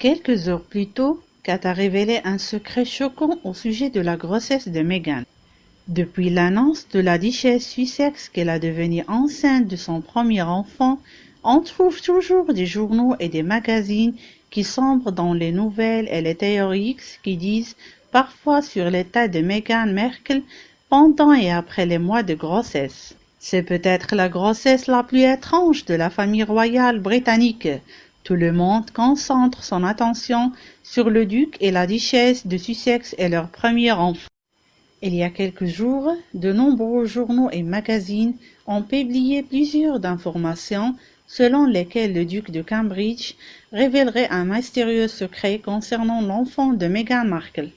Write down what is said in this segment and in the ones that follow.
Quelques heures plus tôt, Kate a révélé un secret choquant au sujet de la grossesse de Meghan. Depuis l'annonce de la duchesse Sussex qu'elle a devenue enceinte de son premier enfant, on trouve toujours des journaux et des magazines qui sombrent dans les nouvelles et les théories qui disent parfois sur l'état de Meghan Markle pendant et après les mois de grossesse. C'est peut-être la grossesse la plus étrange de la famille royale britannique. Tout le monde concentre son attention sur le duc et la duchesse de Sussex et leur premier enfant. Il y a quelques jours, de nombreux journaux et magazines ont publié plusieurs informations selon lesquelles le duc de Cambridge révélerait un mystérieux secret concernant l'enfant de Meghan Markle.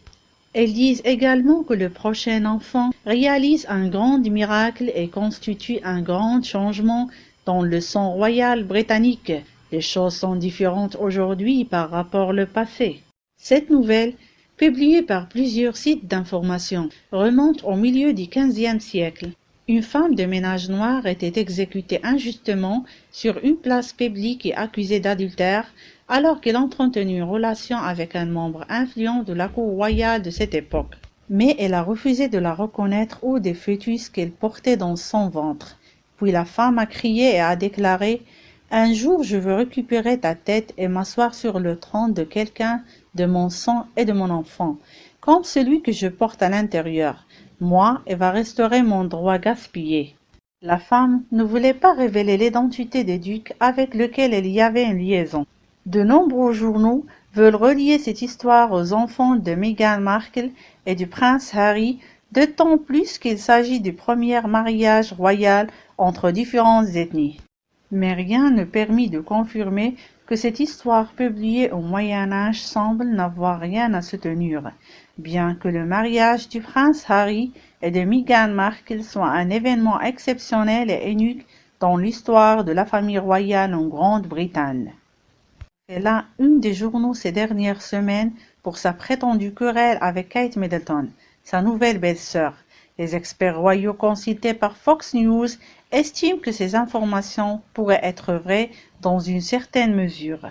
Elles disent également que le prochain enfant réalise un grand miracle et constitue un grand changement dans le sang royal britannique. Les choses sont différentes aujourd'hui par rapport au passé. Cette nouvelle, publiée par plusieurs sites d'information, remonte au milieu du XVe siècle. Une femme de ménage noir était exécutée injustement sur une place publique et accusée d'adultère alors qu'elle entretenait une relation avec un membre influent de la cour royale de cette époque. Mais elle a refusé de la reconnaître ou des fœtus qu'elle portait dans son ventre. Puis la femme a crié et a déclaré « Un jour je veux récupérer ta tête et m'asseoir sur le trône de quelqu'un de mon sang et de mon enfant, comme celui que je porte à l'intérieur. Moi, elle va restaurer mon droit gaspillé. » La femme ne voulait pas révéler l'identité des ducs avec lesquels il y avait une liaison. De nombreux journaux veulent relier cette histoire aux enfants de Meghan Markle et du prince Harry, d'autant plus qu'il s'agit du premier mariage royal entre différentes ethnies. Mais rien ne permet de confirmer que cette histoire publiée au Moyen-Âge semble n'avoir rien à soutenir, bien que le mariage du prince Harry et de Meghan Markle soit un événement exceptionnel et unique dans l'histoire de la famille royale en Grande-Bretagne. C'est là une des journaux ces dernières semaines pour sa prétendue querelle avec Kate Middleton, sa nouvelle belle-sœur. Les experts royaux consultés par Fox News estiment que ces informations pourraient être vraies dans une certaine mesure.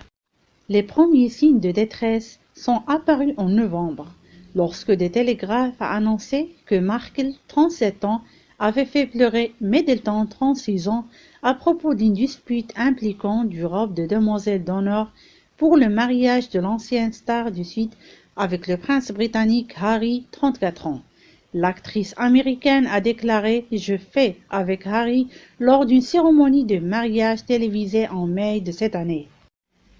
Les premiers signes de détresse sont apparus en novembre, lorsque des télégraphes a annoncé que Markle, 37 ans, avait fait pleurer Middleton, 36 ans, à propos d'une dispute impliquant du robe de demoiselle d'honneur pour le mariage de l'ancienne star du Sud avec le prince britannique Harry, 34 ans. L'actrice américaine a déclaré « Je fais » avec Harry lors d'une cérémonie de mariage télévisée en mai de cette année.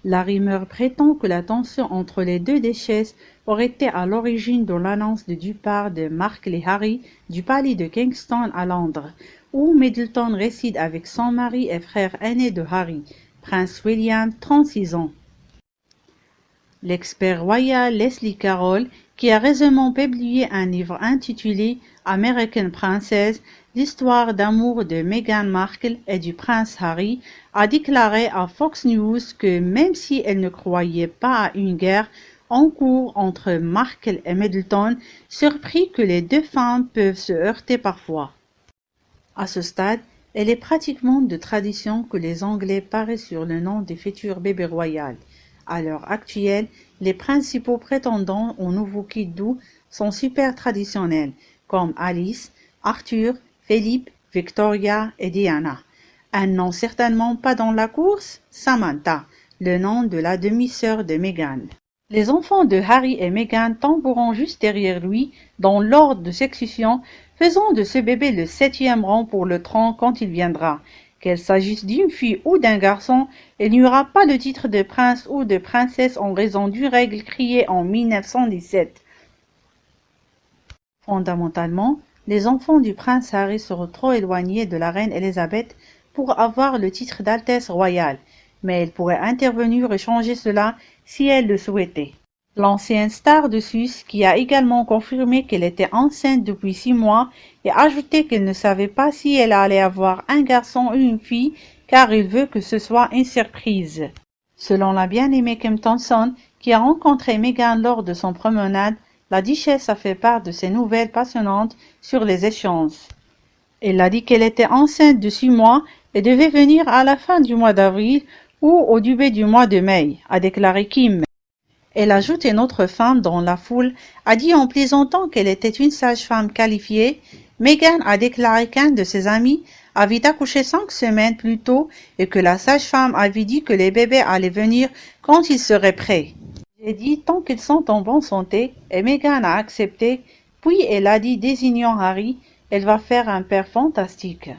La rumeur prétend que la tension entre les deux duchesses aurait été à l'origine de l'annonce du départ de Markle et Harry du palais de Kingston à Londres, où Middleton réside avec son mari et frère aîné de Harry, prince William, 36 ans. L'expert royal Leslie Carroll, qui a récemment publié un livre intitulé American Princess, l'histoire d'amour de Meghan Markle et du prince Harry, a déclaré à Fox News que même si elle ne croyait pas à une guerre en cours entre Markle et Middleton, surpris que les deux femmes peuvent se heurter parfois. À ce stade, il est pratiquement de tradition que les Anglais parient sur le nom des futurs bébés royaux. À l'heure actuelle, les principaux prétendants au nouveau kit doux sont super traditionnels, comme Alice, Arthur, Philippe, Victoria et Diana. Un nom certainement pas dans la course, Samantha, le nom de la demi-sœur de Meghan. Les enfants de Harry et Meghan tomberont juste derrière lui dans l'ordre de succession, faisant de ce bébé le 7e rang pour le trône quand il viendra. Qu'il s'agisse d'une fille ou d'un garçon, il n'y aura pas de titre de prince ou de princesse en raison d'une règle créée en 1917. Fondamentalement, les enfants du prince Harry seront trop éloignés de la reine Elisabeth pour avoir le titre d'Altesse royale, mais elle pourrait intervenir et changer cela si elle le souhaitait. L'ancienne star de Suisse, qui a également confirmé qu'elle était enceinte depuis 6 mois et ajouté qu'elle ne savait pas si elle allait avoir un garçon ou une fille, car il veut que ce soit une surprise. Selon la bien-aimée Kim Thompson, qui a rencontré Meghan lors de son promenade, la duchesse a fait part de ses nouvelles passionnantes sur les échanges. Elle a dit qu'elle était enceinte de 6 mois et devait venir à la fin du mois d'avril ou au début du mois de mai, a déclaré Kim. Elle ajoute une autre femme dans la foule a dit en plaisantant qu'elle était une sage-femme qualifiée. Meghan a déclaré qu'un de ses amis avait accouché 5 semaines plus tôt et que la sage-femme avait dit que les bébés allaient venir quand ils seraient prêts. J'ai dit tant qu'ils sont en bonne santé et Meghan a accepté, puis elle a dit désignant Harry, elle va faire un père fantastique.